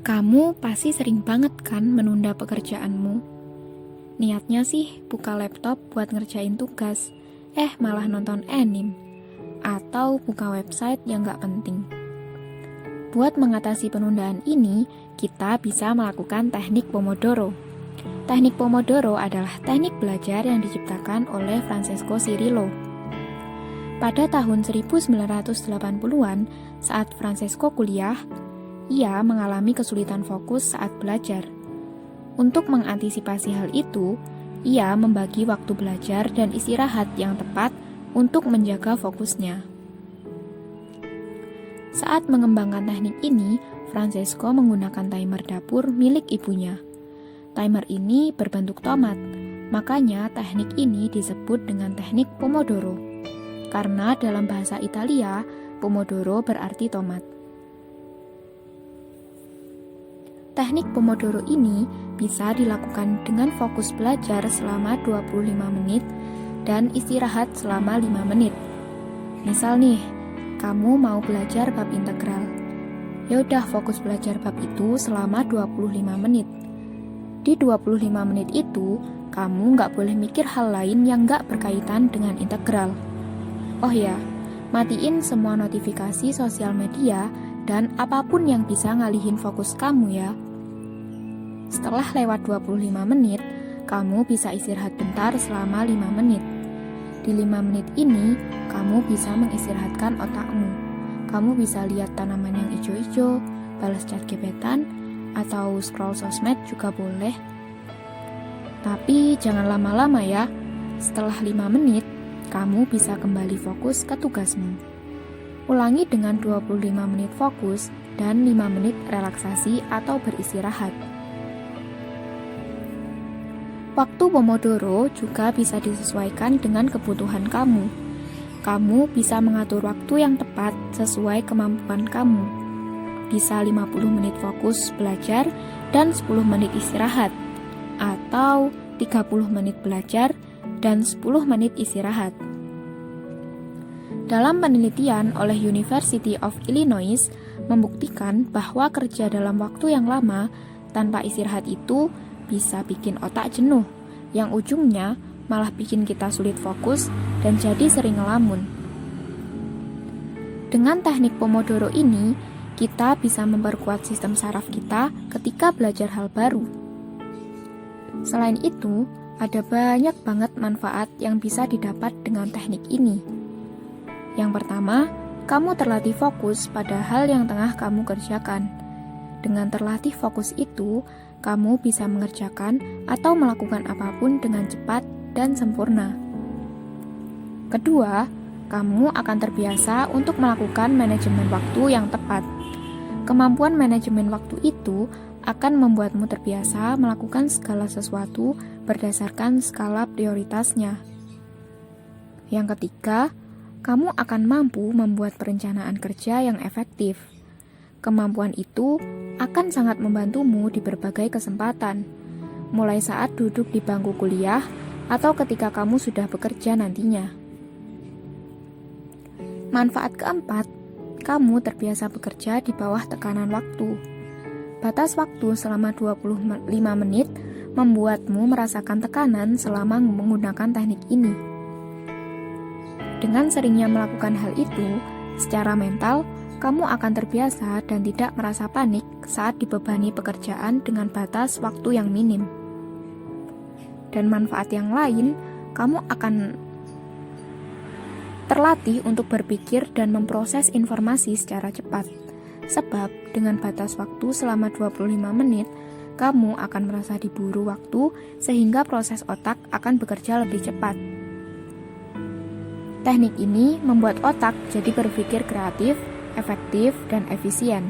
Kamu pasti sering banget kan menunda pekerjaanmu. Niatnya sih buka laptop buat ngerjain tugas, malah nonton anime. Atau buka website yang gak penting. Buat mengatasi penundaan ini, kita bisa melakukan teknik Pomodoro. Teknik Pomodoro adalah teknik belajar yang diciptakan oleh Francesco Cirillo. Pada tahun 1980-an, saat Francesco kuliah, ia mengalami kesulitan fokus saat belajar. Untuk mengantisipasi hal itu, ia membagi waktu belajar dan istirahat yang tepat untuk menjaga fokusnya. Saat mengembangkan teknik ini, Francesco menggunakan timer dapur milik ibunya. Timer ini berbentuk tomat, makanya teknik ini disebut dengan teknik Pomodoro. Karena dalam bahasa Italia, Pomodoro berarti tomat. Teknik Pomodoro ini bisa dilakukan dengan fokus belajar selama 25 menit dan istirahat selama 5 menit. Misal nih, kamu mau belajar bab integral. Ya udah fokus belajar bab itu selama 25 menit. Di 25 menit itu, kamu nggak boleh mikir hal lain yang nggak berkaitan dengan integral. Oh ya, matiin semua notifikasi sosial media dan apapun yang bisa ngalihin fokus kamu ya. Setelah lewat 25 menit, kamu bisa istirahat bentar selama 5 menit. Di 5 menit ini, kamu bisa mengistirahatkan otakmu. Kamu bisa lihat tanaman yang hijau-hijau, balas chat gebetan, atau scroll sosmed juga boleh. Tapi jangan lama-lama ya. Setelah 5 menit, kamu bisa kembali fokus ke tugasmu. Ulangi dengan 25 menit fokus dan 5 menit relaksasi atau beristirahat. Waktu Pomodoro juga bisa disesuaikan dengan kebutuhan kamu. Kamu bisa mengatur waktu yang tepat sesuai kemampuan kamu. Bisa 50 menit fokus belajar dan 10 menit istirahat. Atau 30 menit belajar dan 10 menit istirahat. Dalam penelitian oleh University of Illinois membuktikan bahwa kerja dalam waktu yang lama tanpa istirahat itu bisa bikin otak jenuh, yang ujungnya malah bikin kita sulit fokus dan jadi sering ngelamun. Dengan teknik Pomodoro ini, kita bisa memperkuat sistem saraf kita ketika belajar hal baru. Selain itu, ada banyak banget manfaat yang bisa didapat dengan teknik ini. Yang pertama, kamu terlatih fokus pada hal yang tengah kamu kerjakan. Dengan terlatih fokus itu, kamu bisa mengerjakan atau melakukan apapun dengan cepat dan sempurna. Kedua, kamu akan terbiasa untuk melakukan manajemen waktu yang tepat. Kemampuan manajemen waktu itu akan membuatmu terbiasa melakukan segala sesuatu berdasarkan skala prioritasnya. Yang ketiga, kamu akan mampu membuat perencanaan kerja yang efektif. Kemampuan itu akan sangat membantumu di berbagai kesempatan, mulai saat duduk di bangku kuliah atau ketika kamu sudah bekerja nantinya. Manfaat keempat, kamu terbiasa bekerja di bawah tekanan waktu. Batas waktu selama 25 menit membuatmu merasakan tekanan selama menggunakan teknik ini. Dengan seringnya melakukan hal itu, secara mental, kamu akan terbiasa dan tidak merasa panik saat dibebani pekerjaan dengan batas waktu yang minim. Dan manfaat yang lain, kamu akan terlatih untuk berpikir dan memproses informasi secara cepat. Sebab dengan batas waktu selama 25 menit, kamu akan merasa diburu waktu sehingga proses otak akan bekerja lebih cepat. Teknik ini membuat otak jadi berpikir kreatif, efektif, dan efisien.